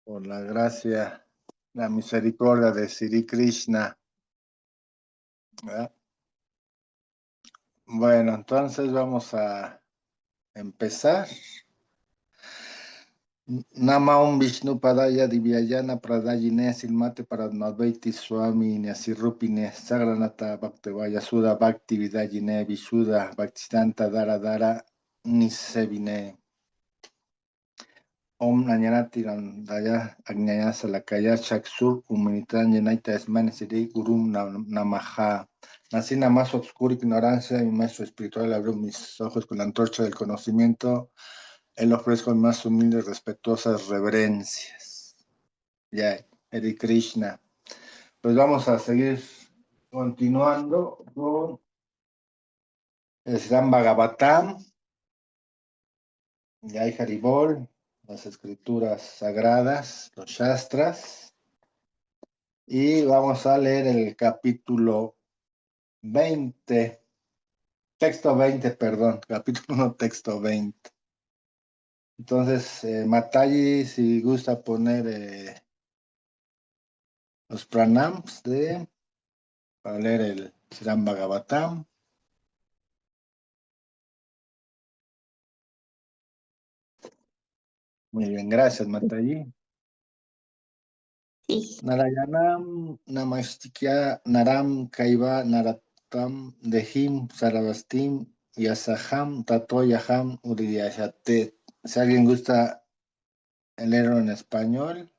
por la gracia, la misericordia de Sri Krishna, ¿verdad? Bueno, entonces vamos a empezar. Nama Om Vishnu Padaya Divyayana Pradayine Silmate Paradmadvaiti Swami Nyasirupine Sagranata Bhaktevaya Suda Bhakti Vidayine Vishuddha Bhaktisiddhanta Dara Dara Nisevine Om Nanyanati Randaya Agnaya Salakaya Chaksur Humanitan Yenaita Esmane Siri Gurum Namaha. Nací en la más oscura ignorancia y mi maestro espiritual abrió mis ojos con la antorcha del conocimiento. Él ofrezco mis más humildes, respetuosas reverencias. Ya, Hare Krishna. Pues vamos a seguir continuando con el Srimad Bhagavatam, Jai Haribol, las escrituras sagradas, los Shastras. Y vamos a leer el capítulo 20, texto 20, perdón, capítulo 1, texto 20. Entonces, Mataji, si gusta poner los pranams para leer el Srimad Bhagavatam. Muy bien, gracias, Mataji. Sí. Narayanam Namastikya Naram Kaiva Naratam Dehim Saravastim Yasaham Tatoyaham Uriyahatet. Si alguien gusta leerlo en español.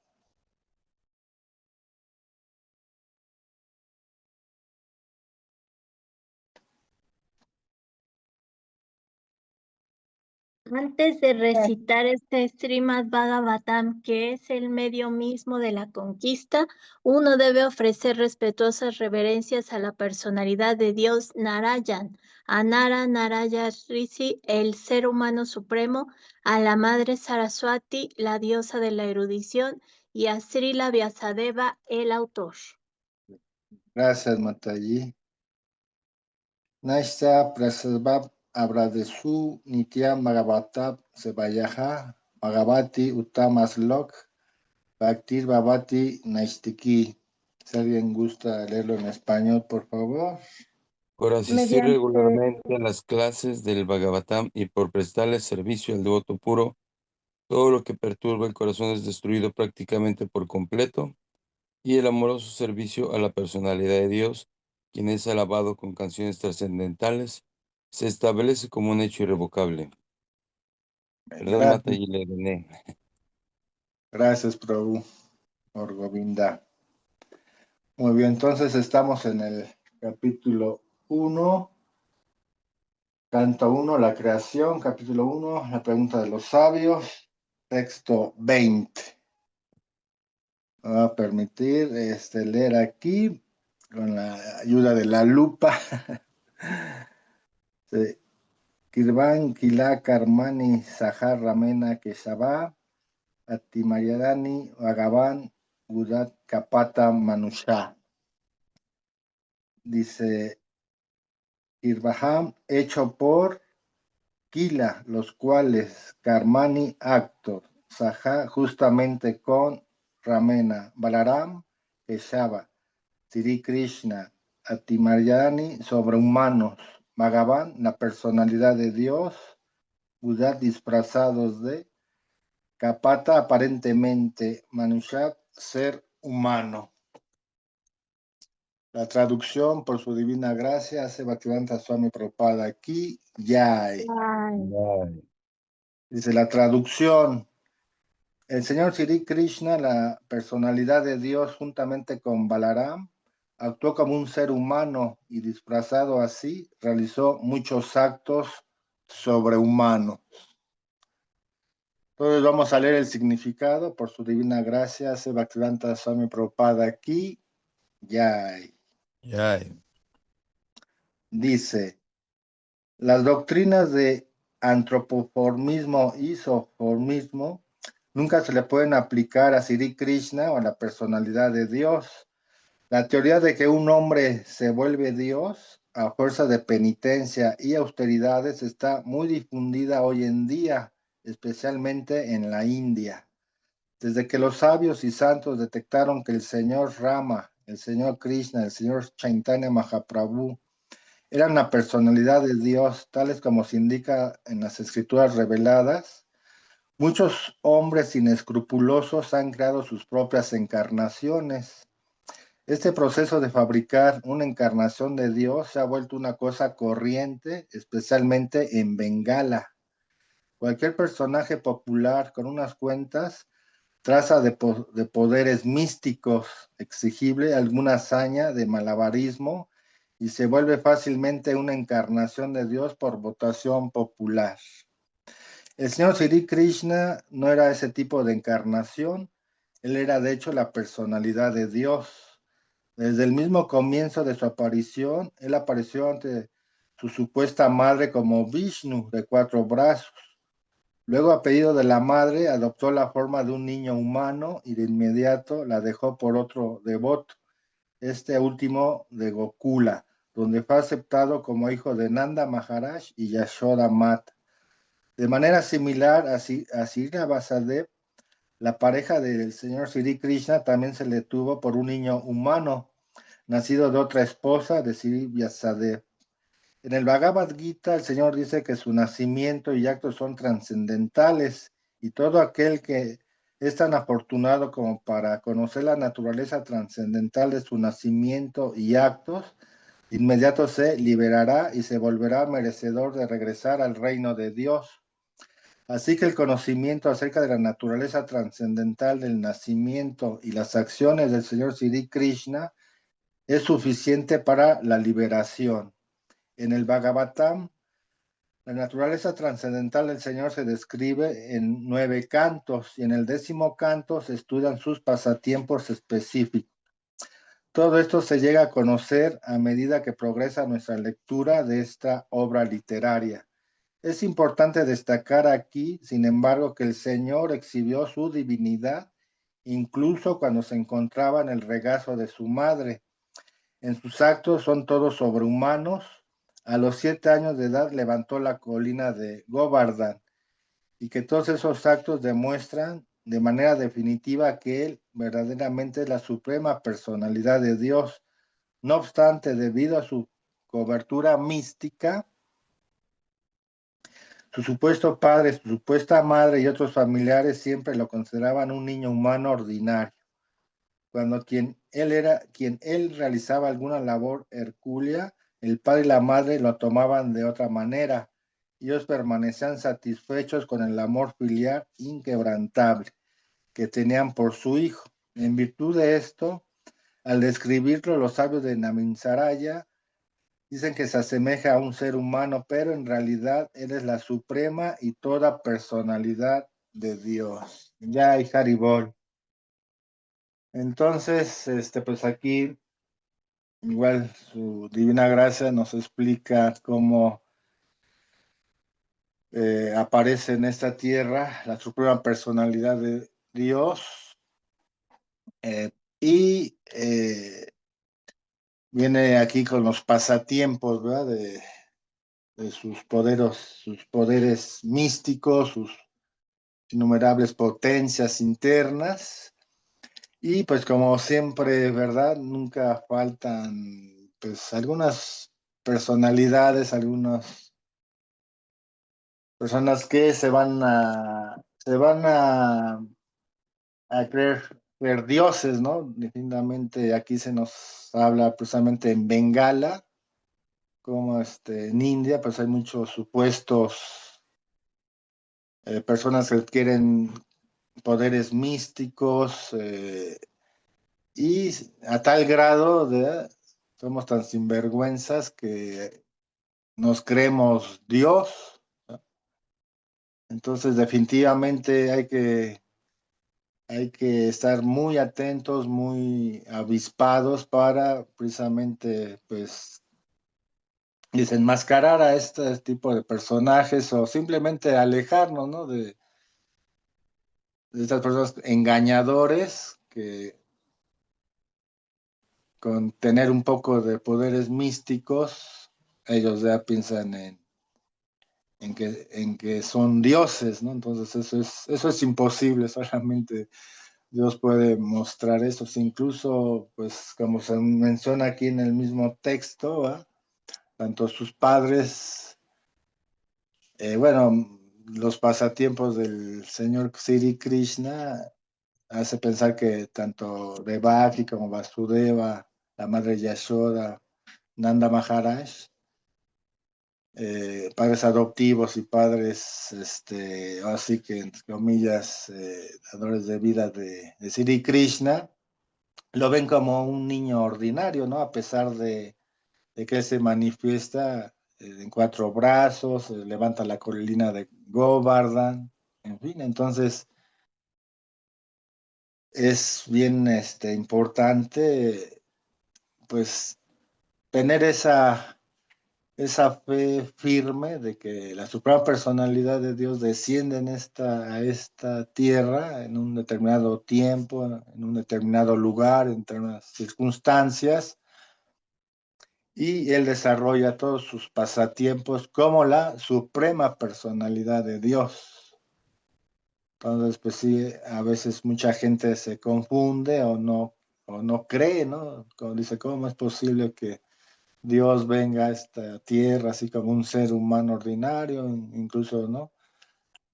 Antes de recitar este Srimad Bhagavatam, que es el medio mismo de la conquista, uno debe ofrecer respetuosas reverencias a la personalidad de Dios Narayan, a Nara Narayana Rishi, el ser humano supremo, a la Madre Saraswati, la diosa de la erudición, y a Srila Vyasadeva, el autor. Gracias, Mataji. Naishta Prasabab Abradesu Nityam Bhagavatam Sevayaha Bhagavati Uttamaslok Bhaktir Bhavati Naistiki. Si alguien gusta leerlo en español, por favor. Por asistir regularmente a las clases del Bhagavatam y por prestarle servicio al devoto puro, todo lo que perturba el corazón es destruido prácticamente por completo, y el amoroso servicio a la personalidad de Dios, quien es alabado con canciones trascendentales, se establece como un hecho irrevocable. Perdón, Gracias, Mataji, le gané. gracias, Prabhu, por Govinda. Muy bien, entonces estamos en el capítulo 1, canto 1, la creación, capítulo 1, la pregunta de los sabios, texto 20. Me va a permitir leer aquí con la ayuda de la lupa. Kirvan Kila Karmani Sahar Ramena Kesava Atimayadani Bhagavan Gudat Kapata Manusha. Dice Kirvaham, hecho por Kila, los cuales Karmani actos, Saha justamente con Ramena, Balaram, Keshava, Sri Krishna, Atimayadani sobrehumanos, Bhagavan, la personalidad de Dios, Buddha disfrazados de Kapata aparentemente, Manushat, ser humano. La traducción, por su divina gracia, hace Bhaktivedanta Swami Prabhupada aquí, Yay. Dice la traducción. El señor Sri Krishna, la personalidad de Dios, juntamente con Balaram, actuó como un ser humano y disfrazado así, realizó muchos actos sobrehumanos. Entonces vamos a leer el significado, por su divina gracia, hace Bhaktivedanta Swami Prabhupada aquí, Yay. Dice, las doctrinas de antropoformismo y zoformismo nunca se le pueden aplicar a Sri Krishna o a la personalidad de Dios. La teoría de que un hombre se vuelve Dios a fuerza de penitencia y austeridades está muy difundida hoy en día, especialmente en la India. Desde que los sabios y santos detectaron que el señor Rama, el señor Krishna, el señor Chaitanya Mahaprabhu eran la personalidad de Dios, tales como se indica en las escrituras reveladas, muchos hombres inescrupulosos han creado sus propias encarnaciones. Este proceso de fabricar una encarnación de Dios se ha vuelto una cosa corriente, especialmente en Bengala. Cualquier personaje popular con unas cuentas traza de poderes místicos, exigible alguna hazaña de malabarismo y se vuelve fácilmente una encarnación de Dios por votación popular. El señor Sri Krishna no era ese tipo de encarnación, él era de hecho la personalidad de Dios. Desde el mismo comienzo de su aparición, él apareció ante su supuesta madre como Vishnu, de 4 brazos. Luego, a pedido de la madre, adoptó la forma de un niño humano y de inmediato la dejó por otro devoto, este último de Gokula, donde fue aceptado como hijo de Nanda Maharaj y Yashoda Mata. De manera similar a Srinivasadev, la pareja del señor Sri Krishna también se le tuvo por un niño humano, nacido de otra esposa de Srinivasadev. En el Bhagavad Gita, el Señor dice que su nacimiento y actos son trascendentales y todo aquel que es tan afortunado como para conocer la naturaleza trascendental de su nacimiento y actos, inmediato se liberará y se volverá merecedor de regresar al reino de Dios. Así que el conocimiento acerca de la naturaleza trascendental del nacimiento y las acciones del Señor Sri Krishna es suficiente para la liberación. En el Bhagavatam, la naturaleza trascendental del Señor se describe en 9 cantos y en el 10º canto se estudian sus pasatiempos específicos. Todo esto se llega a conocer a medida que progresa nuestra lectura de esta obra literaria. Es importante destacar aquí, sin embargo, que el Señor exhibió su divinidad incluso cuando se encontraba en el regazo de su madre. En sus actos son todos sobrehumanos. A los 7 años de edad levantó la colina de Govardhan y que todos esos actos demuestran de manera definitiva que él verdaderamente es la suprema personalidad de Dios. No obstante, debido a su cobertura mística, su supuesto padre, su supuesta madre y otros familiares siempre lo consideraban un niño humano ordinario. Cuando quien él realizaba alguna labor hercúlea, el padre y la madre lo tomaban de otra manera. Ellos permanecían satisfechos con el amor filial inquebrantable que tenían por su hijo. En virtud de esto, al describirlo, los sabios de Naminsaraya dicen que se asemeja a un ser humano, pero en realidad él es la suprema y toda personalidad de Dios. Jai Haribol. Entonces, pues aquí igual su divina gracia nos explica cómo aparece en esta tierra la suprema personalidad de Dios y viene aquí con los pasatiempos, ¿verdad? De sus poderes místicos, sus innumerables potencias internas. Y pues como siempre, ¿verdad? Nunca faltan pues algunas personalidades, algunas personas que se van a creer dioses, ¿no? Definitivamente aquí se nos habla precisamente en Bengala, como en India, pues hay muchos supuestos personas que quieren poderes místicos, y a tal grado somos tan sinvergüenzas que nos creemos Dios, ¿no? Entonces definitivamente hay que estar muy atentos, muy avispados para precisamente pues desenmascarar a este tipo de personajes o simplemente alejarnos, ¿no? de estas personas engañadores que con tener un poco de poderes místicos, ellos ya piensan en que son dioses, ¿no? Entonces eso es imposible, solamente Dios puede mostrar eso. Incluso, pues, como se menciona aquí en el mismo texto, ¿va? Tanto sus padres, bueno, los pasatiempos del señor Sri Krishna hace pensar que tanto Devaki como Vasudeva, la madre Yashoda, Nanda Maharaj, padres adoptivos y padres, así que, entre comillas, dadores de vida de Sri Krishna, lo ven como un niño ordinario, ¿no? A pesar de que él se manifiesta en cuatro brazos, levanta la colina de Govardhan, en fin, entonces es bien importante, pues, tener esa fe firme de que la suprema personalidad de Dios desciende a esta tierra en un determinado tiempo, en un determinado lugar, en determinadas circunstancias, y él desarrolla todos sus pasatiempos como la suprema personalidad de Dios. Entonces, pues sí, a veces mucha gente se confunde o no cree, ¿no? Como dice, ¿cómo es posible que Dios venga a esta tierra así como un ser humano ordinario? Incluso, ¿no?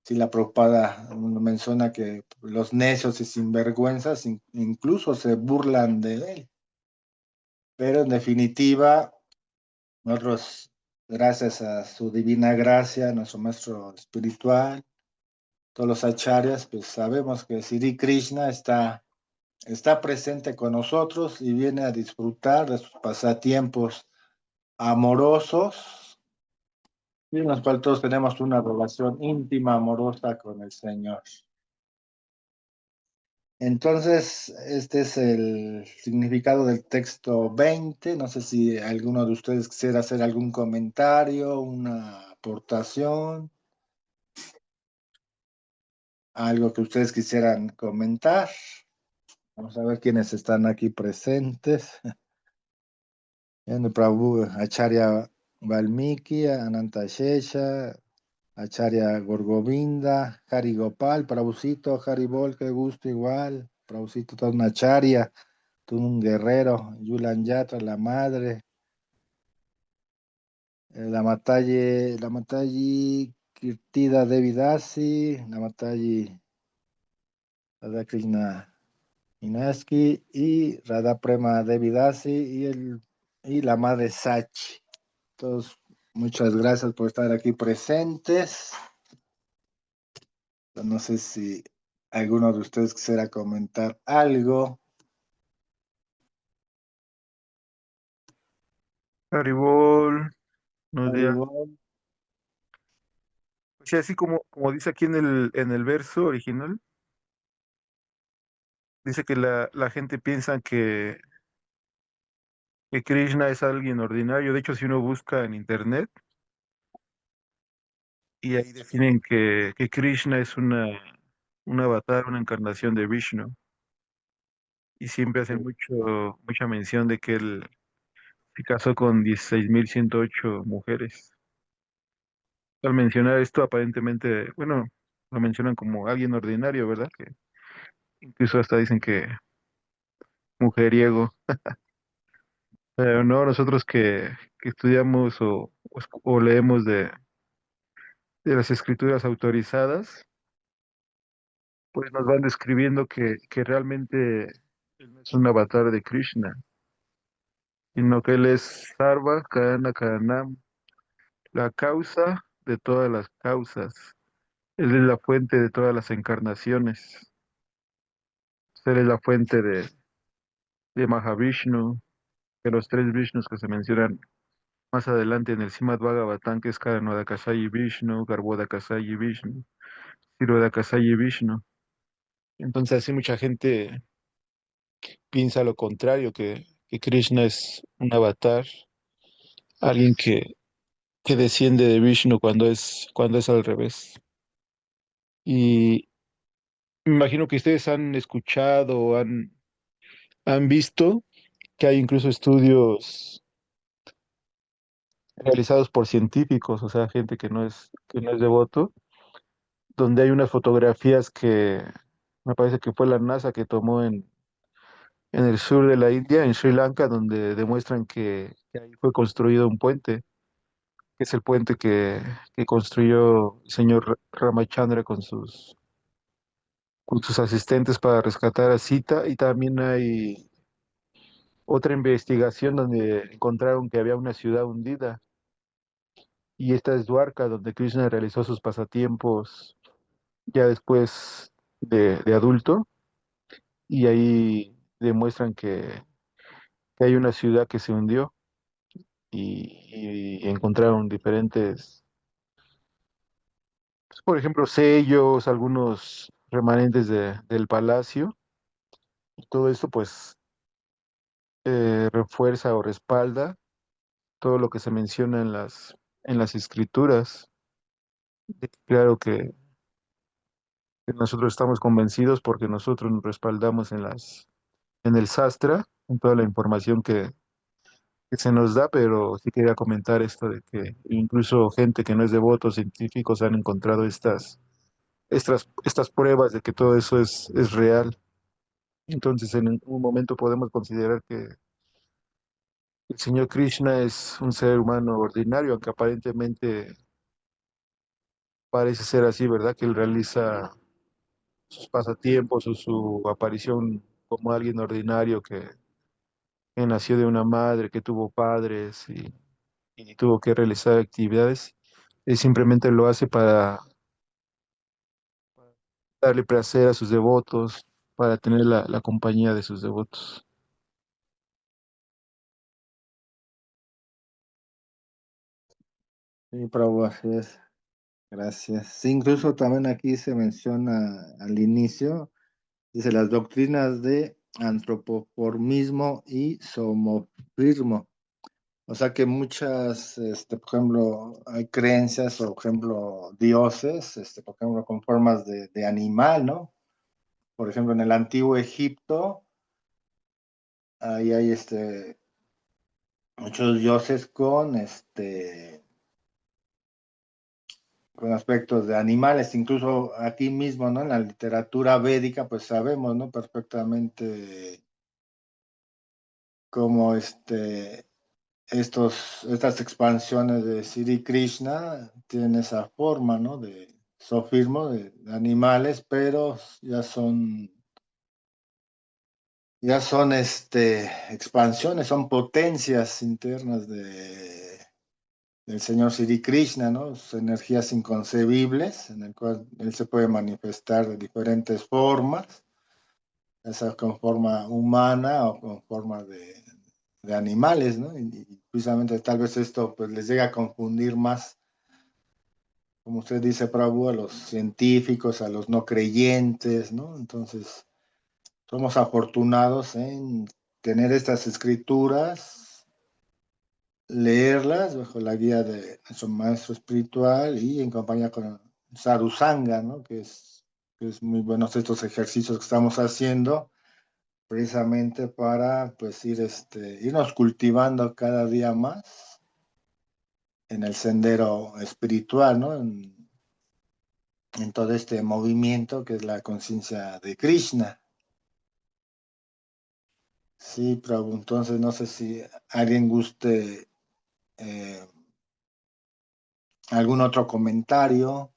Si la Prabhupada menciona que los necios y sinvergüenzas incluso se burlan de él. Pero en definitiva, nosotros, gracias a su divina gracia, nuestro maestro espiritual, todos los acharyas, pues sabemos que Sri Krishna está presente con nosotros y viene a disfrutar de sus pasatiempos amorosos, y en los cuales todos tenemos una relación íntima, amorosa con el Señor. Entonces, este es el significado del texto 20. No sé si alguno de ustedes quisiera hacer algún comentario, una aportación, algo que ustedes quisieran comentar. Vamos a ver quiénes están aquí presentes. Prabhu Acharya Valmiki, Ananta Shesha, Acharya Gorgovinda, Hari Gopal, Prabhucito, Haribol, qué gusto igual. Prabhucito, toda una Acharya, todo un guerrero. Yulan Yatra, la madre. La Mataji Kirtida Devidasi, la Mataji Radha Krishna Inaski y Radha Prema Devidasi y la madre Sachi. Todos, muchas gracias por estar aquí presentes. No sé si alguno de ustedes quisiera comentar algo. Haribol, buenos días. Haribol. Sí, así como dice aquí en el verso original, dice que la gente piensa que Krishna es alguien ordinario. De hecho, si uno busca en internet y ahí definen que Krishna es un avatar, una encarnación de Vishnu. Y siempre hacen mucha mención de que él se casó con 16.108 mujeres. Al mencionar esto, aparentemente, bueno, lo mencionan como alguien ordinario, ¿verdad? Que incluso hasta dicen que mujeriego. Pero no, nosotros que estudiamos o leemos de las escrituras autorizadas, pues nos van describiendo que realmente él no es un avatar de Krishna, sino que él es Sarva Karana Karanam, la causa de todas las causas. Él es la fuente de todas las encarnaciones. Él es la fuente de Mahavishnu, de los tres Vishnus que se mencionan más adelante en el Srimad Bhagavatam, que es Karanodakasayi Vishnu, Garbhodakasayi Vishnu, Ksirodakasayi Vishnu. Entonces, así mucha gente piensa lo contrario, que Krishna es un avatar, alguien que desciende de Vishnu cuando es al revés. Y me imagino que ustedes han escuchado o han visto que hay incluso estudios realizados por científicos, o sea, gente que no es devoto, donde hay unas fotografías que me parece que fue la NASA que tomó en el sur de la India, en Sri Lanka, donde demuestran que ahí fue construido un puente, que es el puente que construyó el señor Ramachandra con sus asistentes para rescatar a Sita. Y también hay otra investigación donde encontraron que había una ciudad hundida. Y esta es Dwarka, donde Krishna realizó sus pasatiempos ya después de adulto. Y ahí demuestran que hay una ciudad que se hundió y encontraron diferentes, pues, por ejemplo, sellos, algunos remanentes del palacio. Y todo esto pues refuerza o respalda todo lo que se menciona en las escrituras. Claro que nosotros estamos convencidos porque nosotros nos respaldamos en el sastra, en toda la información que se nos da, pero sí quería comentar esto de que incluso gente que no es devoto, científicos han encontrado estas pruebas de que todo eso es real. Entonces, en un momento podemos considerar que el Señor Krishna es un ser humano ordinario, aunque aparentemente parece ser así, ¿verdad? Que él realiza sus pasatiempos o su aparición como alguien ordinario que nació de una madre, que tuvo padres y tuvo que realizar actividades. Él simplemente lo hace para darle placer a sus devotos, para tener la compañía de sus devotos. Sí, Prabhu, así es. Gracias. Sí, incluso también aquí se menciona al inicio, dice las doctrinas de antropoformismo y somofismo. O sea que muchas, por ejemplo, hay creencias o, por ejemplo, dioses, por ejemplo, con formas de animal, ¿no? Por ejemplo, en el antiguo Egipto, ahí hay muchos dioses con aspectos de animales, incluso aquí mismo, ¿no? En la literatura védica, pues sabemos, ¿no? Perfectamente cómo estas expansiones de Sri Krishna tienen esa forma, ¿no? De sofismo de animales, pero ya son expansiones, son potencias internas del Señor Sri Krishna, ¿no? Sus energías inconcebibles, en el cual él se puede manifestar de diferentes formas, ya sea con forma humana o con forma de animales, ¿no? Y precisamente tal vez esto pues les llega a confundir más, como usted dice, Prabhu, a los científicos, a los no creyentes, ¿no? Entonces, somos afortunados en tener estas escrituras, leerlas bajo la guía de nuestro maestro espiritual y en compañía con Sadhusanga, ¿no? Que es muy buenos estos ejercicios que estamos haciendo precisamente para pues irnos cultivando cada día más en el sendero espiritual, ¿no? En todo este movimiento que es la conciencia de Krishna. Sí, Prabhu, entonces no sé si alguien guste eh, algún otro comentario.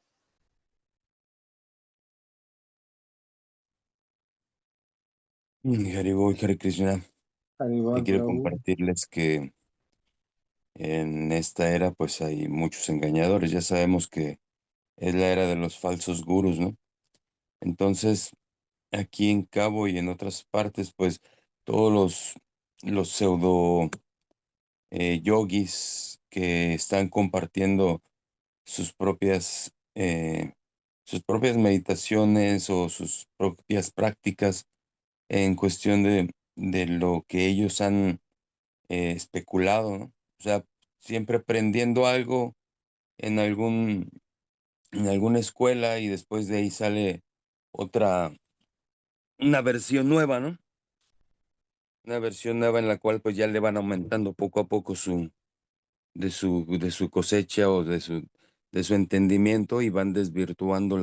Haribol, Hare Krishna. Al Y igual, quiero Prabhu. compartirles que en esta era pues hay muchos engañadores. Ya sabemos que es la era de los falsos gurús, ¿no? Entonces, aquí en Cabo y en otras partes, pues todos los pseudo yogis que están compartiendo sus sus propias meditaciones o sus propias prácticas en cuestión de lo que ellos han especulado, ¿no? O sea, siempre aprendiendo algo en en alguna escuela y después de ahí sale otra, una versión nueva, ¿no? Una versión nueva en la cual pues ya le van aumentando poco a poco de su cosecha o de su entendimiento, y van desvirtuando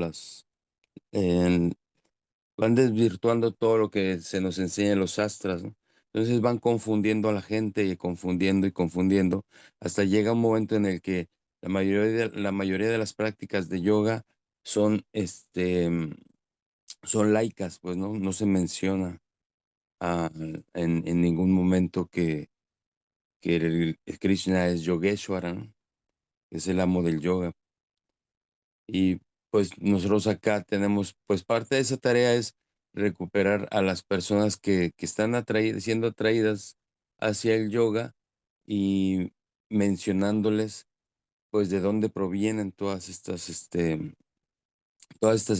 van desvirtuando todo lo que se nos enseña en los astras, ¿no? Entonces van confundiendo a la gente y confundiendo, hasta llega un momento en el que la mayoría de las prácticas de yoga son, son laicas, pues, ¿no? No se menciona en ningún momento que el Krishna es Yogeshwara, ¿no? Es el amo del yoga. Y pues nosotros acá tenemos, pues parte de esa tarea es recuperar a las personas que están siendo atraídas hacia el yoga, y mencionándoles pues de dónde provienen todas estas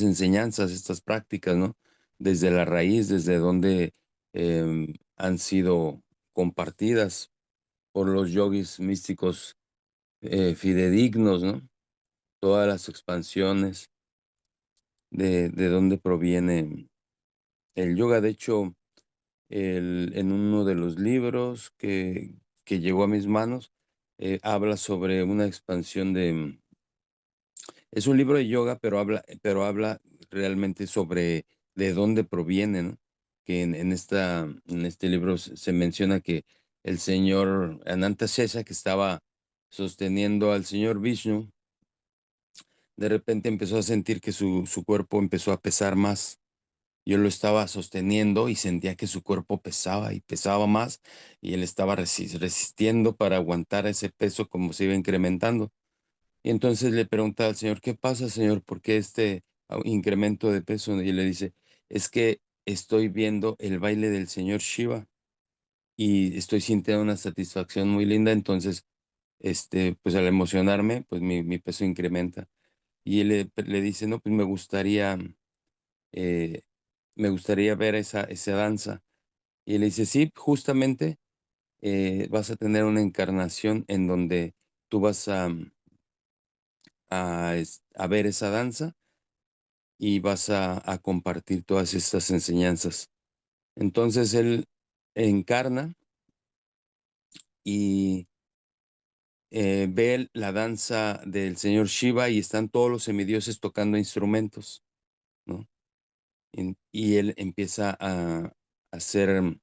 enseñanzas, estas prácticas, ¿no? Desde la raíz, desde donde han sido compartidas por los yogis místicos fidedignos, ¿no? Todas las expansiones de dónde proviene el yoga. De hecho, en uno de los libros que llegó a mis manos, habla sobre una expansión es un libro de yoga, pero habla realmente sobre de dónde proviene, ¿no? Que en este libro se menciona que el señor Ananta Shesha, que estaba sosteniendo al señor Vishnu, de repente empezó a sentir que su cuerpo empezó a pesar más. Yo lo estaba sosteniendo y sentía que su cuerpo pesaba y pesaba más, y él estaba resistiendo para aguantar ese peso como se iba incrementando. Y entonces le pregunta al Señor: ¿qué pasa, Señor? ¿Por qué este incremento de peso? Y él le dice: es que estoy viendo el baile del Señor Shiva y estoy sintiendo una satisfacción muy linda. Entonces, pues al emocionarme, pues mi peso incrementa. Y él le dice: no, pues eh, me gustaría ver esa danza. Y él le dice: sí, justamente vas a tener una encarnación en donde tú vas a ver esa danza, y vas a compartir todas estas enseñanzas. Entonces él encarna y ve la danza del señor Shiva, y están todos los semidioses tocando instrumentos, ¿no? Y él empieza a hacer,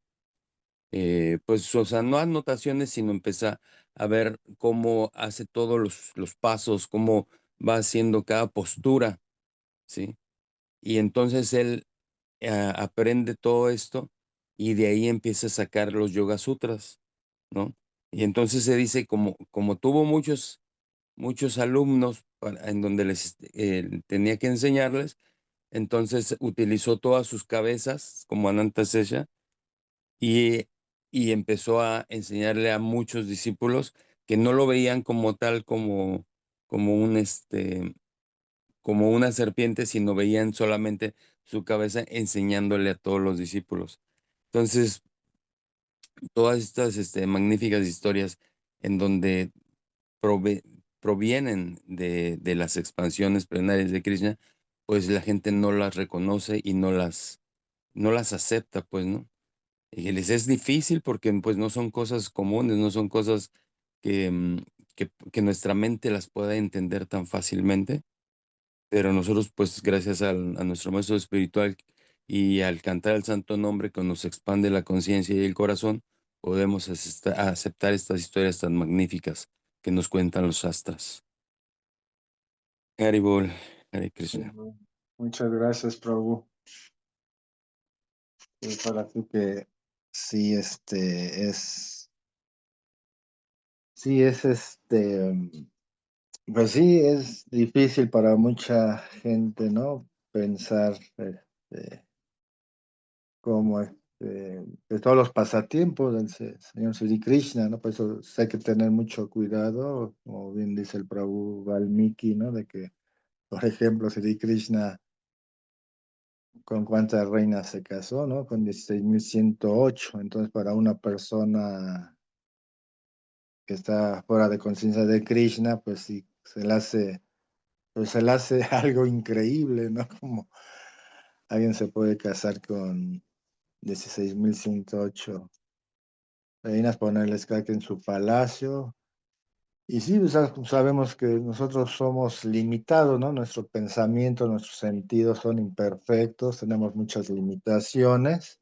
pues, o sea, no anotaciones, sino empieza a ver cómo hace todos los pasos, cómo va haciendo cada postura, ¿sí? Y entonces él aprende todo esto, y de ahí empieza a sacar los Yoga Sutras, ¿no? Y entonces se dice, como tuvo muchos alumnos en donde tenía que enseñarles, entonces utilizó todas sus cabezas como Ananta Sesha, y, y empezó a enseñarle a muchos discípulos que no lo veían como tal, como como una serpiente, sino veían solamente su cabeza, enseñándole a todos los discípulos. Entonces, todas estas magníficas historias en donde prove- provienen de las expansiones plenarias de Krishna, pues la gente no las reconoce y no las acepta, pues, ¿no? Y les es difícil porque pues no son cosas comunes, no son cosas que, que nuestra mente las pueda entender tan fácilmente. Pero nosotros, pues, gracias a nuestro maestro espiritual y al cantar el santo nombre que nos expande la conciencia y el corazón, podemos aceptar estas historias tan magníficas que nos cuentan los astras. Haribol, Hare Krishna. Muchas gracias, Prabhu. Para ti que sí, pues sí, es difícil para mucha gente, ¿no? Pensar como de todos los pasatiempos del señor Sri Krishna, ¿no? Por eso hay que tener mucho cuidado, como bien dice el Prabhu Valmiki, ¿no? De que, por ejemplo, Sri Krishna, ¿con cuántas reinas se casó, no? Con 16.108. Entonces, para una persona que está fuera de conciencia de Krishna, pues sí, se le hace algo increíble, ¿no? Como alguien se puede casar con 16.108 reinas, ponerles cada quien en su palacio, Y sí, o sea, sabemos que nosotros somos limitados, ¿no? Nuestro pensamiento, nuestros sentidos son imperfectos, tenemos muchas limitaciones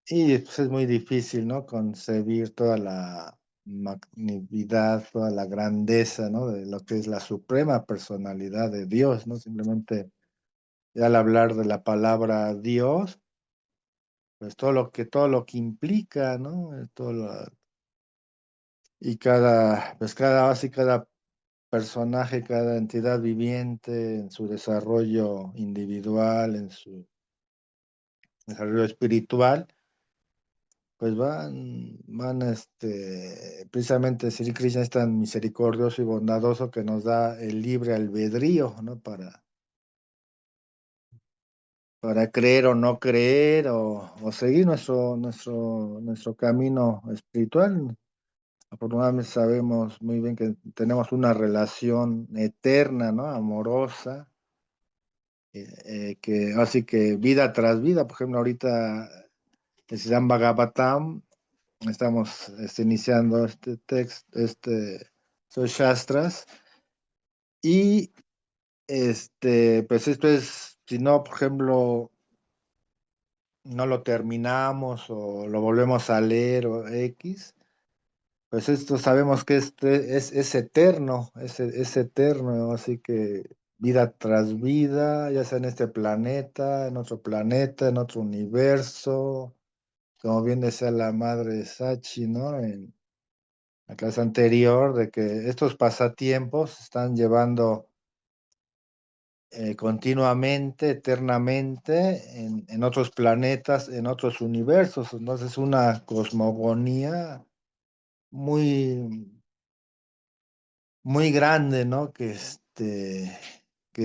y pues, es muy difícil, ¿no? Concebir toda la magnanimidad, toda la grandeza, ¿no? De lo que es la suprema personalidad de Dios, ¿no? Simplemente ya al hablar de la palabra Dios, pues todo lo que implica, ¿no? Y así cada personaje, cada entidad viviente en su desarrollo individual, en su desarrollo espiritual, pues precisamente Sri Krishna es tan misericordioso y bondadoso que nos da el libre albedrío, ¿no? Para creer o no creer o seguir nuestro camino espiritual. Afortunadamente sabemos muy bien que tenemos una relación eterna, ¿no? Amorosa, que así que vida tras vida, por ejemplo, ahorita el Sri Bhagavatam, estamos iniciando este texto, estos Shastras, y pues esto es, si no, por ejemplo, no lo terminamos o lo volvemos a leer o X, pues esto sabemos que es eterno, es eterno, así que vida tras vida, ya sea en este planeta, en otro universo, como bien decía la madre Sachi, ¿no? En la clase anterior, de que estos pasatiempos están llevando continuamente, eternamente, en otros planetas, en otros universos. Entonces, una cosmogonía muy, muy grande, ¿no? Que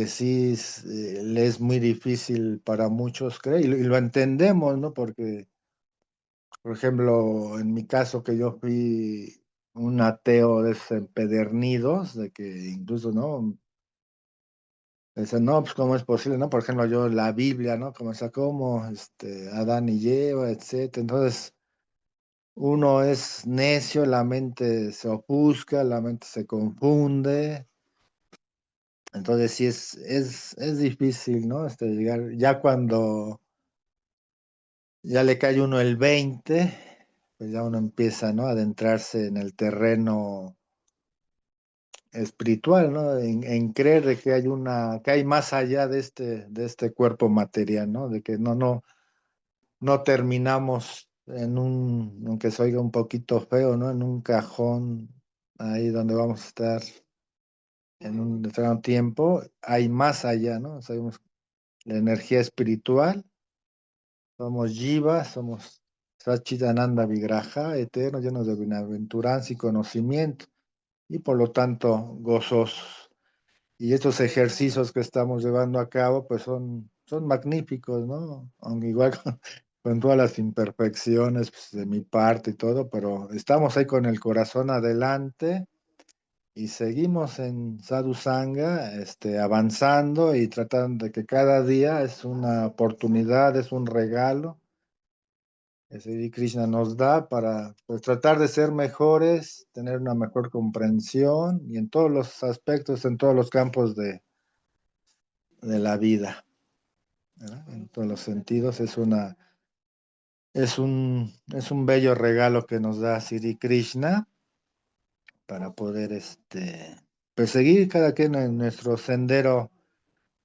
sí le es muy difícil para muchos creer, y lo entendemos, ¿no? Porque, por ejemplo, en mi caso, que yo fui un ateo de esos empedernidos, de que incluso, ¿no? Dicen, no, pues cómo es posible, ¿no? Por ejemplo, yo la Biblia, ¿no? Como está como Adán y Eva, etcétera. Entonces, uno es necio, la mente se ofusca, la mente se confunde. Entonces, sí es difícil, ¿no? Llegar, ya cuando ya le cae uno el 20, pues ya uno empieza, ¿no? A adentrarse en el terreno espiritual, ¿no? En creer de que que hay más allá de este cuerpo material, ¿no? De que no terminamos aunque se oiga un poquito feo, ¿no? En un cajón ahí donde vamos a estar en un determinado tiempo, hay más allá, ¿no? Sabemos la energía espiritual, somos Jiva, somos Satchidananda Vigraha, eternos, llenos de bienaventuranza y conocimiento, y por lo tanto gozosos. Y estos ejercicios que estamos llevando a cabo, pues son magníficos, ¿no? Aunque igual con todas las imperfecciones pues, de mi parte y todo, pero estamos ahí con el corazón adelante y seguimos en Sadhu Sangha, avanzando y tratando de que cada día es una oportunidad, es un regalo que Sri Krishna nos da para pues, tratar de ser mejores, tener una mejor comprensión y en todos los aspectos, en todos los campos de la vida, ¿verdad? En todos los sentidos es un bello regalo que nos da Sri Krishna para poder perseguir cada quien en nuestro sendero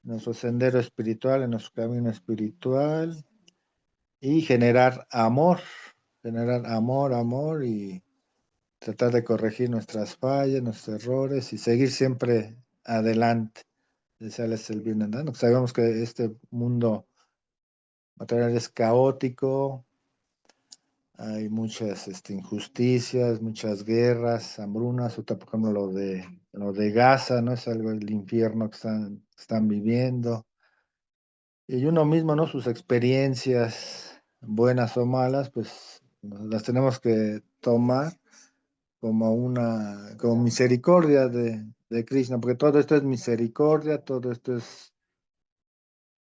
espiritual, en nuestro camino espiritual y generar amor y tratar de corregir nuestras fallas, nuestros errores y seguir siempre adelante. Desearles el bien, ¿no? Sabemos que este mundo material es caótico, hay muchas injusticias, muchas guerras, hambrunas, ahorita, por ejemplo lo de Gaza, ¿no? Es algo del infierno que están viviendo. Y uno mismo, ¿no? Sus experiencias, buenas o malas, pues las tenemos que tomar como misericordia de Krishna, porque todo esto es misericordia, todo esto es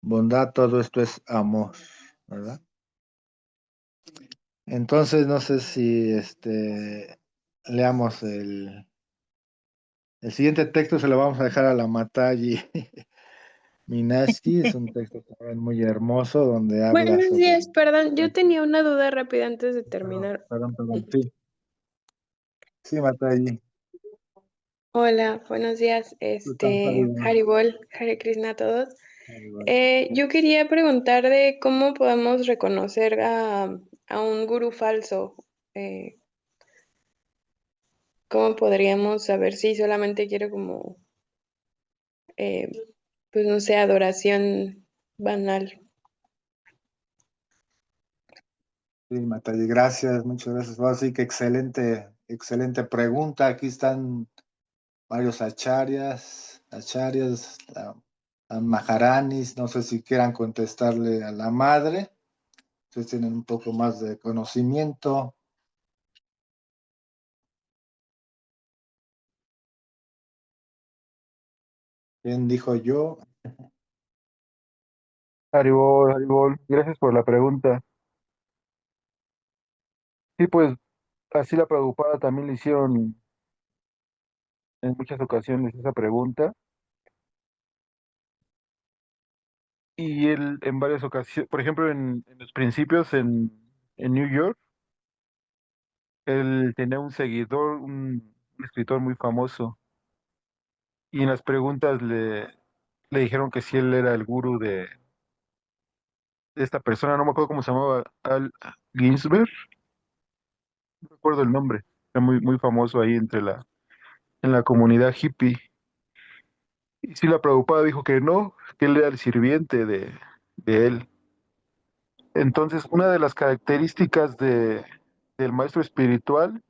bondad, todo esto es amor, ¿verdad? Entonces, no sé si leamos el El siguiente texto se lo vamos a dejar a la Matayi Minaski, es un texto también muy hermoso donde habla Buenos sobre... días, perdón, yo tenía una duda rápida antes de terminar. Perdón, sí. Sí, Matayi. Hola, buenos días, Haribol, Hare Krishna a todos. Yo quería preguntar de cómo podemos reconocer a un gurú falso. ¿Cómo podríamos saber si solamente quiere como, eh, pues no sé, adoración banal? Sí, Matayi, gracias, muchas gracias. Bueno, sí, que excelente pregunta. Aquí están varios acharyas, a Maharanis, no sé si quieran contestarle a la madre. Ustedes tienen un poco más de conocimiento. ¿Quién dijo yo? Haribol, Haribol, gracias por la pregunta. Sí, pues así la Prabhupada también le hicieron en muchas ocasiones esa pregunta. Y él en varias ocasiones, por ejemplo, en los principios en New York, él tenía un seguidor, un escritor muy famoso, y en las preguntas le dijeron que si él era el gurú de esta persona, no me acuerdo cómo se llamaba, Al Ginsberg, no recuerdo el nombre, era muy famoso ahí en la comunidad hippie. Y sí, la Prabhupada dijo que no, que él era el sirviente de él. Entonces, una de las características del maestro espiritual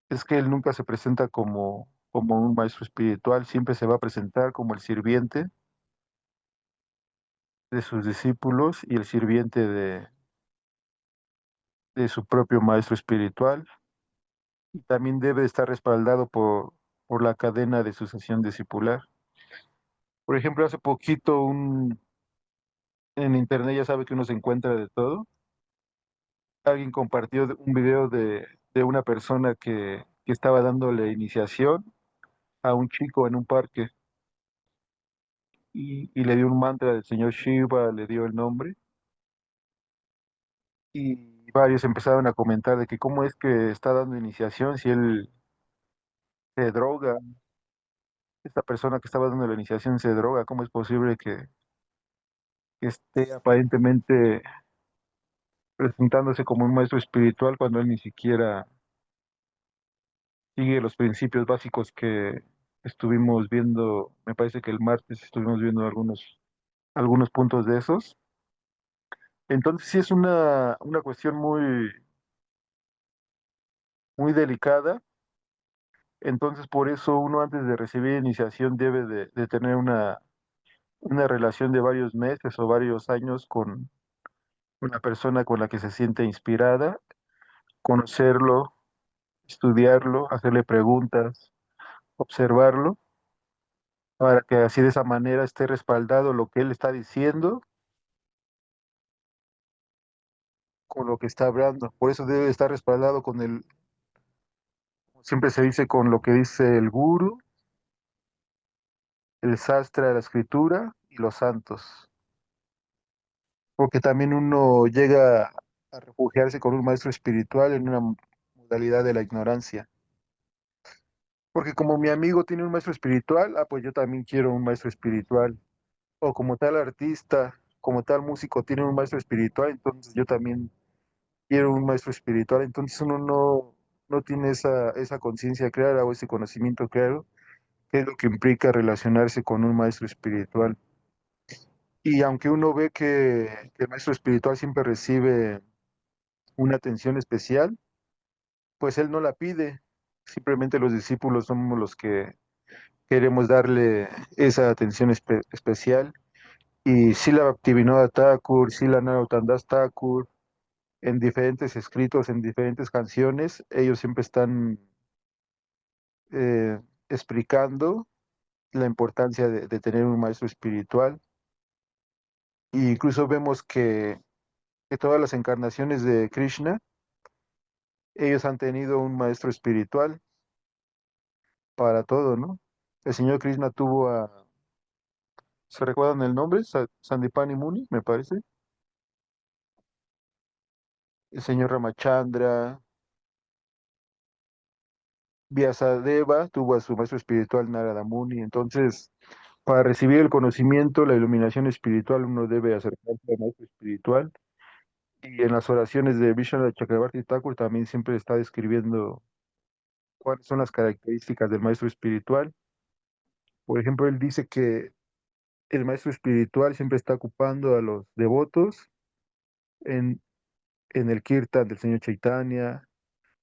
es que él nunca se presenta como un maestro espiritual, siempre se va a presentar como el sirviente de sus discípulos y el sirviente de su propio maestro espiritual. Y también debe estar respaldado por la cadena de sucesión discipular. Por ejemplo, hace poquito en internet ya sabe que uno se encuentra de todo. Alguien compartió un video de una persona que estaba dándole iniciación a un chico en un parque y le dio un mantra del señor Shiva, le dio el nombre y varios empezaron a comentar de que cómo es que está dando iniciación si él se droga, esta persona que estaba dando la iniciación se droga, cómo es posible que esté aparentemente presentándose como un maestro espiritual cuando él ni siquiera sigue los principios básicos que estuvimos viendo, me parece que el martes estuvimos viendo algunos puntos de esos. Entonces sí es una cuestión muy delicada. Entonces por eso uno antes de recibir iniciación debe de tener una relación de varios meses o varios años con una persona con la que se siente inspirada, conocerlo, estudiarlo, hacerle preguntas, observarlo, para que así de esa manera esté respaldado lo que él está diciendo con lo que está hablando. Por eso debe estar respaldado con como siempre se dice, con lo que dice el guru, el sastra de la escritura y los santos. Porque también uno llega a refugiarse con un maestro espiritual en una modalidad de la ignorancia. Porque como mi amigo tiene un maestro espiritual, pues yo también quiero un maestro espiritual. O como tal artista, como tal músico tiene un maestro espiritual, entonces yo también quiero un maestro espiritual. Entonces uno no tiene esa conciencia clara o ese conocimiento claro, que es lo que implica relacionarse con un maestro espiritual. Y aunque uno ve que el maestro espiritual siempre recibe una atención especial, pues él no la pide. Simplemente los discípulos somos los que queremos darle esa atención especial. Y Srila Bhaktivinoda Thakur, Srila Narottam Das Thakur, en diferentes escritos, en diferentes canciones, ellos siempre están eh, explicando la importancia de tener un maestro espiritual. E incluso vemos que todas las encarnaciones de Krishna, ellos han tenido un maestro espiritual. para todo, ¿no? El señor Krishna tuvo a, ¿se recuerdan el nombre? Sandipani Muni, me parece. El señor Ramachandra, Vyasadeva tuvo a su maestro espiritual Narada Muni. Entonces, para recibir el conocimiento, la iluminación espiritual, uno debe acercarse al maestro espiritual. Y en las oraciones de Vishnu Chakravarti Thakur también siempre está describiendo cuáles son las características del maestro espiritual. Por ejemplo, él dice que el maestro espiritual siempre está ocupando a los devotos en, en el kirtan del señor Chaitanya,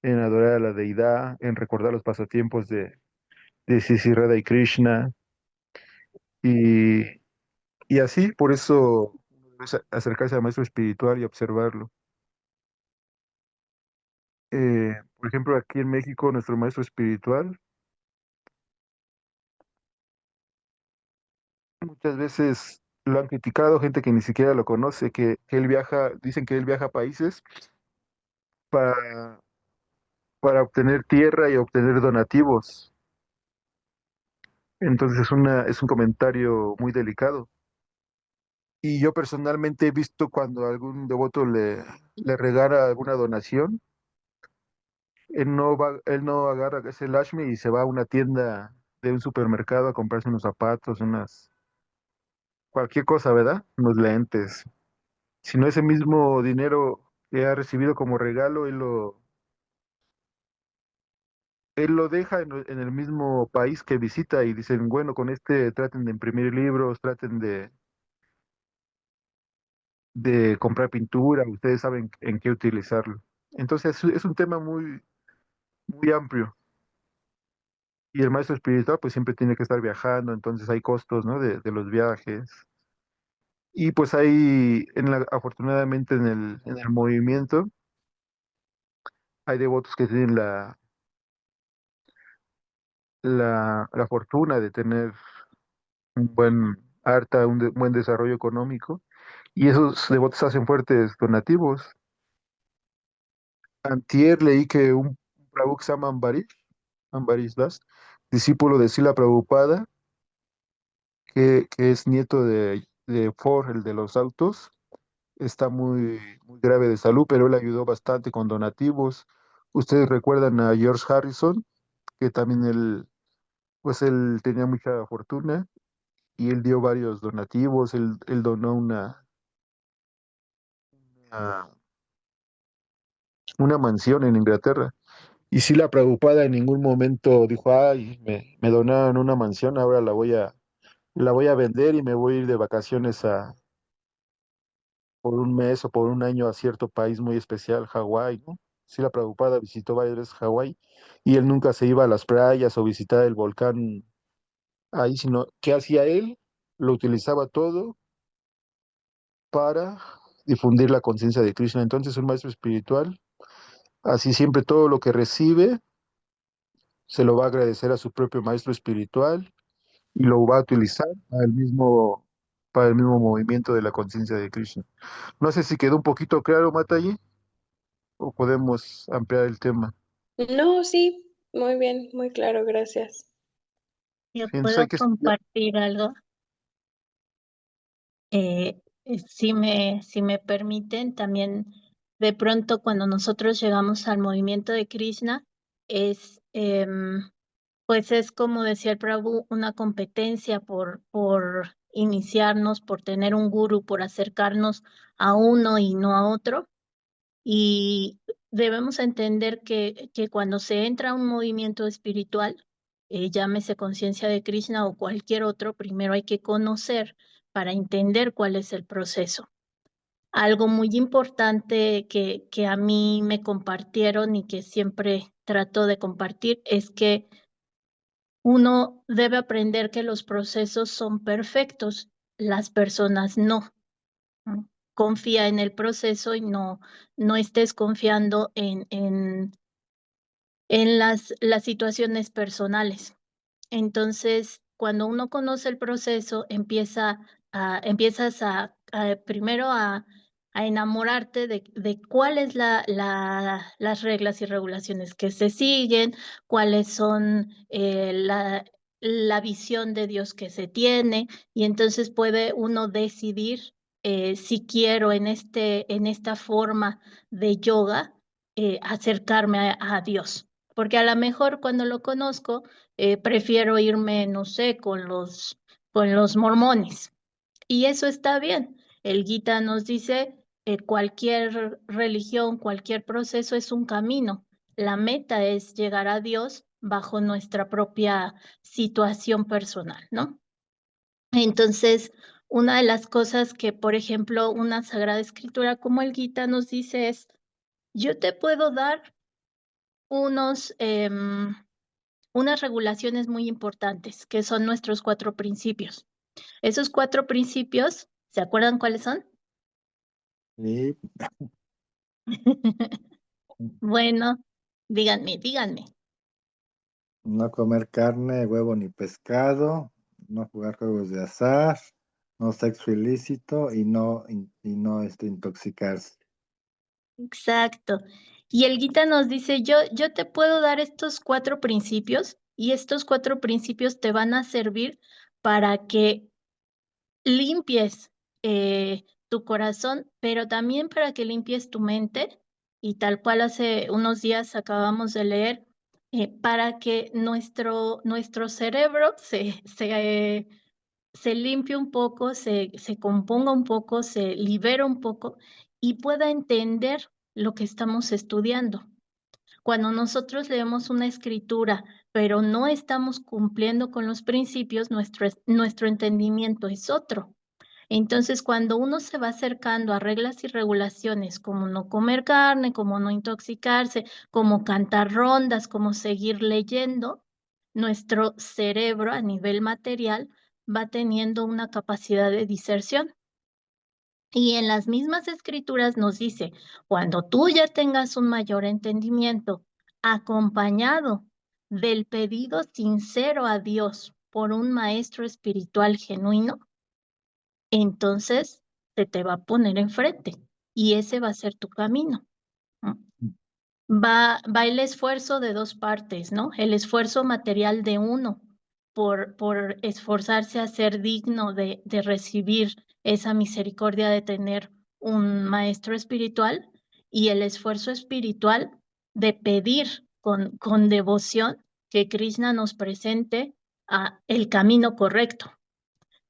en adorar a la deidad, en recordar los pasatiempos de Sri Radha y Krishna. Y, y así, por eso uno debe acercarse al maestro espiritual y observarlo. Por ejemplo, aquí en México, nuestro maestro espiritual muchas veces lo han criticado, gente que ni siquiera lo conoce, que él viaja, dicen que él viaja a países para, para obtener tierra y obtener donativos. Entonces es un comentario muy delicado. Y yo personalmente he visto cuando algún devoto le regala alguna donación, él no agarra ese Lashmi y se va a una tienda de un supermercado a comprarse unos zapatos, cualquier cosa, ¿verdad? Unos lentes. Sino ese mismo dinero que ha recibido como regalo, él lo deja en el mismo país que visita y dicen, bueno, con este traten de imprimir libros, traten de comprar pintura, ustedes saben en qué utilizarlo. Entonces es un tema muy, muy amplio y el maestro espiritual pues siempre tiene que estar viajando, entonces hay costos, ¿no? De los viajes. Y pues hay, afortunadamente en el movimiento, hay devotos que tienen la fortuna de tener un buen buen desarrollo económico y esos devotos hacen fuertes donativos. Antier leí que un Prabhu que se llama Ambarish Das, discípulo de Srila Prabhupada, que es nieto de Ford, el de los autos, está muy, muy grave de salud, pero él ayudó bastante con donativos. Ustedes recuerdan a George Harrison, que también pues él tenía mucha fortuna y él dio varios donativos, él donó una, una mansión en Inglaterra. Y sí, la Prabhupada en ningún momento dijo, ay, me donaron una mansión, ahora la voy a vender y me voy a ir de vacaciones por un mes o por un año a cierto país muy especial, Hawái, ¿no? Sí, la Prabhupada visitó varias veces Hawái y él nunca se iba a las playas o visitar el volcán ahí, sino que hacía él, lo utilizaba todo para difundir la conciencia de Krishna. Entonces, un maestro espiritual, así siempre todo lo que recibe, se lo va a agradecer a su propio maestro espiritual y lo va a utilizar para el mismo movimiento de la conciencia de Krishna. No sé si quedó un poquito claro, Mataji, o podemos ampliar el tema. No, sí, muy bien, muy claro, gracias. Yo Sí, entonces hay puedo que estudiar. compartir algo. Si me permiten, también de pronto cuando nosotros llegamos al movimiento de Krishna, es, pues es como decía el Prabhu, una competencia por iniciarnos, por tener un guru, por acercarnos a uno y no a otro. Y debemos entender que cuando se entra a un movimiento espiritual, llámese conciencia de Krishna o cualquier otro, primero hay que conocer para entender cuál es el proceso. Algo muy importante que a mí me compartieron y que siempre trato de compartir es que uno debe aprender que los procesos son perfectos, las personas no. ¿No? Confía en el proceso y no estés confiando en las situaciones personales. Entonces, cuando uno conoce el proceso, empiezas primero a enamorarte de cuáles las reglas y regulaciones que se siguen, cuáles son la visión de Dios que se tiene, y entonces puede uno decidir si quiero en esta forma de yoga acercarme a Dios. Porque a lo mejor cuando lo conozco, prefiero irme, no sé, con los mormones. Y eso está bien. El Gita nos dice, cualquier religión, cualquier proceso es un camino. La meta es llegar a Dios bajo nuestra propia situación personal, ¿no? Entonces, una de las cosas que, por ejemplo, una Sagrada Escritura como el Gita nos dice es, yo te puedo dar unos, unas regulaciones muy importantes, que son nuestros 4 principios. Esos 4 principios, ¿se acuerdan cuáles son? Y Bueno, díganme. no comer carne, huevo ni pescado, no jugar juegos de azar, no sexo ilícito y no intoxicarse. Exacto. Y el Gita nos dice, yo te puedo dar estos 4 principios y estos 4 principios te van a servir para que limpies tu corazón, pero también para que limpies tu mente, y tal cual hace unos días acabamos de leer, para que nuestro cerebro se limpie un poco, se componga un poco, se libera un poco y pueda entender lo que estamos estudiando. Cuando nosotros leemos una escritura, pero no estamos cumpliendo con los principios, nuestro entendimiento es otro. Entonces, cuando uno se va acercando a reglas y regulaciones como no comer carne, como no intoxicarse, como cantar rondas, como seguir leyendo, nuestro cerebro a nivel material va teniendo una capacidad de diserción. Y en las mismas escrituras nos dice, cuando tú ya tengas un mayor entendimiento, acompañado del pedido sincero a Dios por un maestro espiritual genuino, entonces se te va a poner enfrente y ese va a ser tu camino. ¿No? Va el esfuerzo de 2 partes, ¿no? El esfuerzo material de uno por esforzarse a ser digno de recibir esa misericordia de tener un maestro espiritual, y el esfuerzo espiritual de pedir con devoción que Krishna nos presente el camino correcto.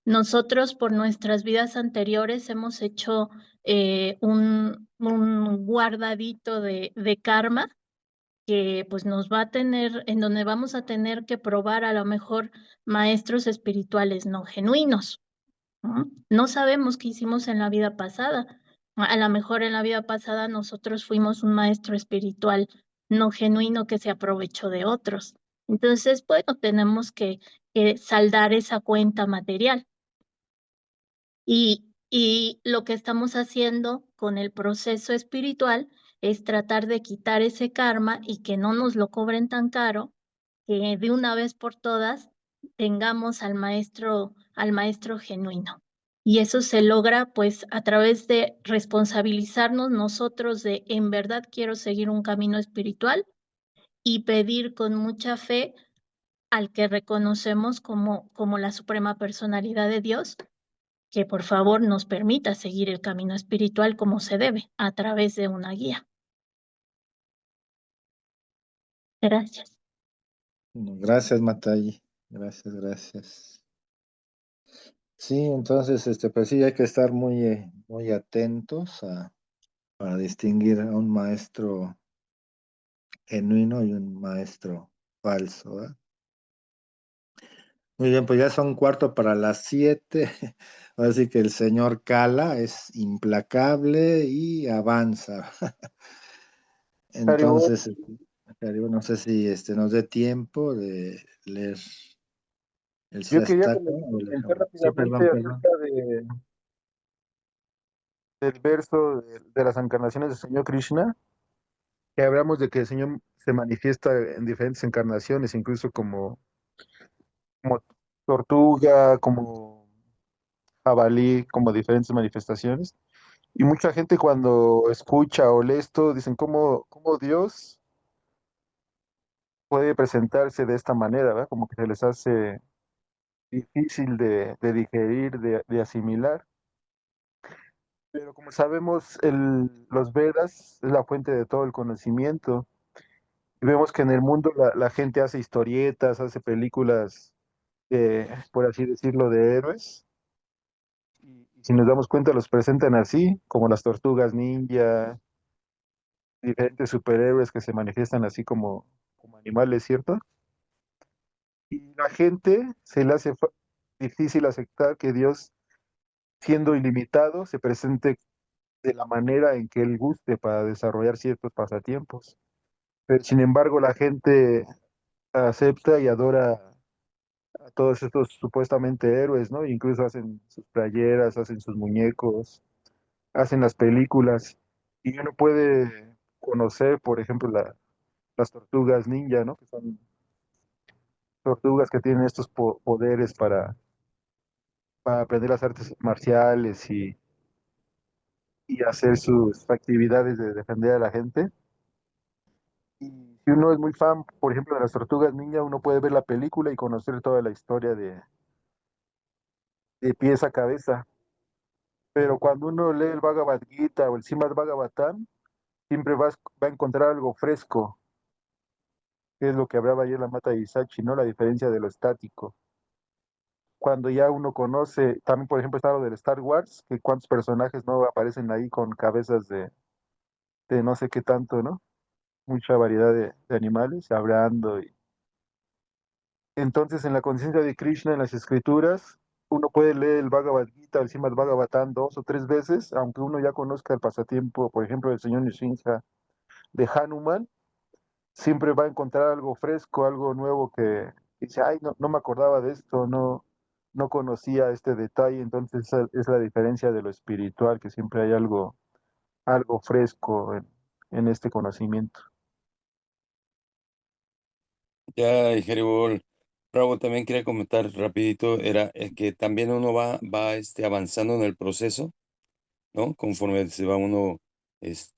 Nosotros por nuestras vidas anteriores hemos hecho un guardadito de karma que pues nos va a tener, en donde vamos a tener que probar a lo mejor maestros espirituales no genuinos, ¿no? No sabemos qué hicimos en la vida pasada. A lo mejor en la vida pasada nosotros fuimos un maestro espiritual no genuino que se aprovechó de otros. Entonces, bueno, tenemos que saldar esa cuenta material. Y lo que estamos haciendo con el proceso espiritual es tratar de quitar ese karma y que no nos lo cobren tan caro, que de una vez por todas tengamos al maestro genuino. Y eso se logra pues a través de responsabilizarnos nosotros de en verdad quiero seguir un camino espiritual, y pedir con mucha fe al que reconocemos como la suprema personalidad de Dios, que por favor nos permita seguir el camino espiritual como se debe, a través de una guía. Gracias. Gracias, Matayi. Gracias. Sí, entonces, pues sí, hay que estar muy atentos para distinguir a un maestro genuino y un maestro falso, ¿verdad? Muy bien, pues ya son 4:45. Así que el señor Kala es implacable y avanza. Entonces, no sé si nos dé tiempo de leer el Yo quería Shastaka. comentar Sí, rápidamente acerca del verso de las encarnaciones del Señor Krishna, que hablamos de que el Señor se manifiesta en diferentes encarnaciones, incluso como tortuga, como jabalí, como diferentes manifestaciones. Y mucha gente cuando escucha o lee esto, dicen, ¿cómo Dios puede presentarse de esta manera, ¿verdad? Como que se les hace difícil de digerir, de asimilar. Pero como sabemos, los Vedas es la fuente de todo el conocimiento. Y vemos que en el mundo la gente hace historietas, hace películas, por así decirlo, de héroes. Y si nos damos cuenta, los presentan así, como las tortugas ninja, diferentes superhéroes que se manifiestan así como animales, ¿cierto? Y la gente se le hace difícil aceptar que Dios, siendo ilimitado, se presente de la manera en que Él guste para desarrollar ciertos pasatiempos. Pero, sin embargo, la gente acepta y adora a todos estos supuestamente héroes, ¿no? Incluso hacen sus playeras, hacen sus muñecos, hacen las películas. Y uno puede conocer, por ejemplo, las tortugas ninja, ¿no? Que son tortugas que tienen estos poderes para aprender las artes marciales y hacer sus actividades de defender a la gente. Y si uno es muy fan, por ejemplo, de las tortugas ninja, uno puede ver la película y conocer toda la historia de pies a cabeza. Pero cuando uno lee el Bhagavad Gita o el Srimad Bhagavatam, siempre va a encontrar algo fresco, que es lo que hablaba ayer la Mata Isachi, ¿no? La diferencia de lo estático. Cuando ya uno conoce, también por ejemplo está lo del Star Wars, que cuántos personajes no aparecen ahí con cabezas de no sé qué tanto, ¿no? Mucha variedad de animales hablando. Entonces, en la conciencia de Krishna, en las escrituras, uno puede leer el Bhagavad Gita, el Srimad Bhagavatam 2 o 3 veces, aunque uno ya conozca el pasatiempo, por ejemplo, del señor Nishinja de Hanuman, siempre va a encontrar algo fresco, algo nuevo que dice, ay, no me acordaba de esto, no conocía este detalle. Entonces, esa es la diferencia de lo espiritual, que siempre hay algo fresco en este conocimiento. Ya, Haribol, Bravo, también quería comentar rapidito, era que también uno va avanzando en el proceso, ¿no? Conforme se va uno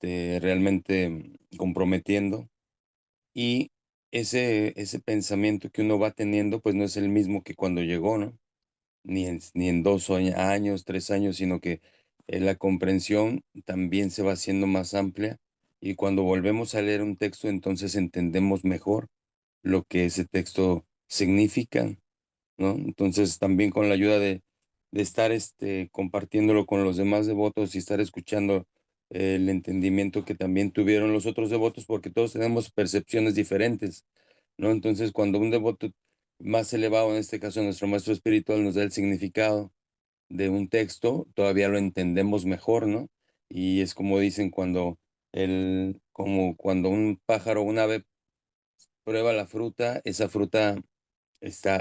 realmente comprometiendo. Y ese pensamiento que uno va teniendo, pues no es el mismo que cuando llegó, ¿no? Ni en 2 años, 3 años, sino que la comprensión también se va haciendo más amplia y cuando volvemos a leer un texto, entonces entendemos mejor lo que ese texto significa, ¿no? Entonces también con la ayuda de estar compartiéndolo con los demás devotos y estar escuchando el entendimiento que también tuvieron los otros devotos, porque todos tenemos percepciones diferentes, ¿no? Entonces cuando un devoto más elevado, en este caso nuestro maestro espiritual, nos da el significado de un texto, todavía lo entendemos mejor, ¿no? Y es como dicen como cuando un pájaro, un ave prueba la fruta, esa fruta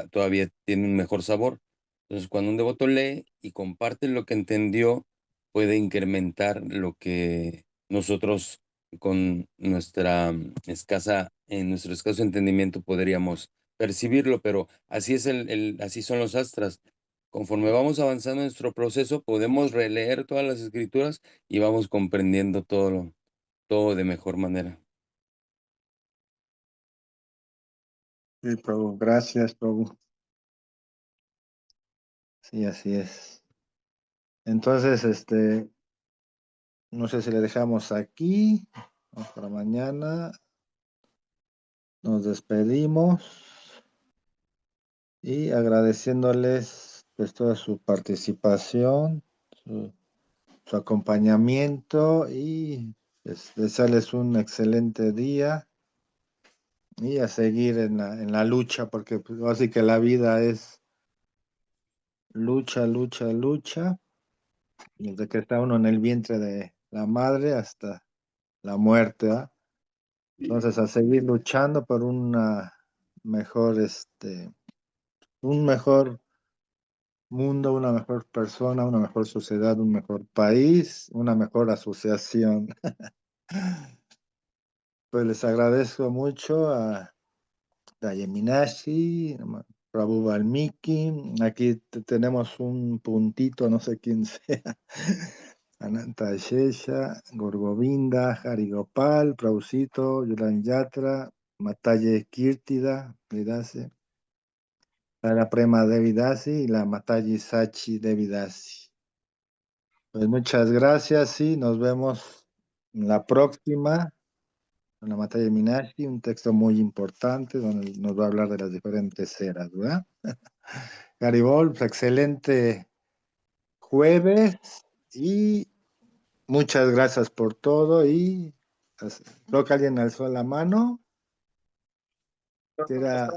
todavía tiene un mejor sabor. Entonces, cuando un devoto lee y comparte lo que entendió, puede incrementar lo que nosotros con en nuestro escaso entendimiento podríamos percibirlo, pero así es así son los astras. Conforme vamos avanzando en nuestro proceso, podemos releer todas las escrituras y vamos comprendiendo todo de mejor manera. Sí, Prabhu, gracias, Prabhu. Sí, así es. Entonces, no sé si le dejamos aquí, o para mañana. Nos despedimos y agradeciéndoles pues toda su participación, su acompañamiento y pues, desearles un excelente día y a seguir en la lucha, porque pues, así que la vida es lucha, lucha, lucha, desde que está uno en el vientre de la madre hasta la muerte, ¿verdad? Entonces a seguir luchando por una mejor, un mejor mundo, una mejor persona, una mejor sociedad, un mejor país, una mejor asociación. Pues les agradezco mucho a Yeminashi, Prabhu Valmiki, aquí tenemos un puntito, no sé quién sea. Ananta Shesha, Gorgovinda, Harigopal, Prausito, Yulan Yatra, Mataye Kirtida, Vidase, la Prema Devidasi y la Matayi Sachi Devidasi. Pues muchas gracias y nos vemos en la próxima, en la Mataye Minashi, un texto muy importante donde nos va a hablar de las diferentes eras, ¿verdad? Garibol, pues, excelente jueves y muchas gracias por todo y creo que alguien alzó la mano. Que era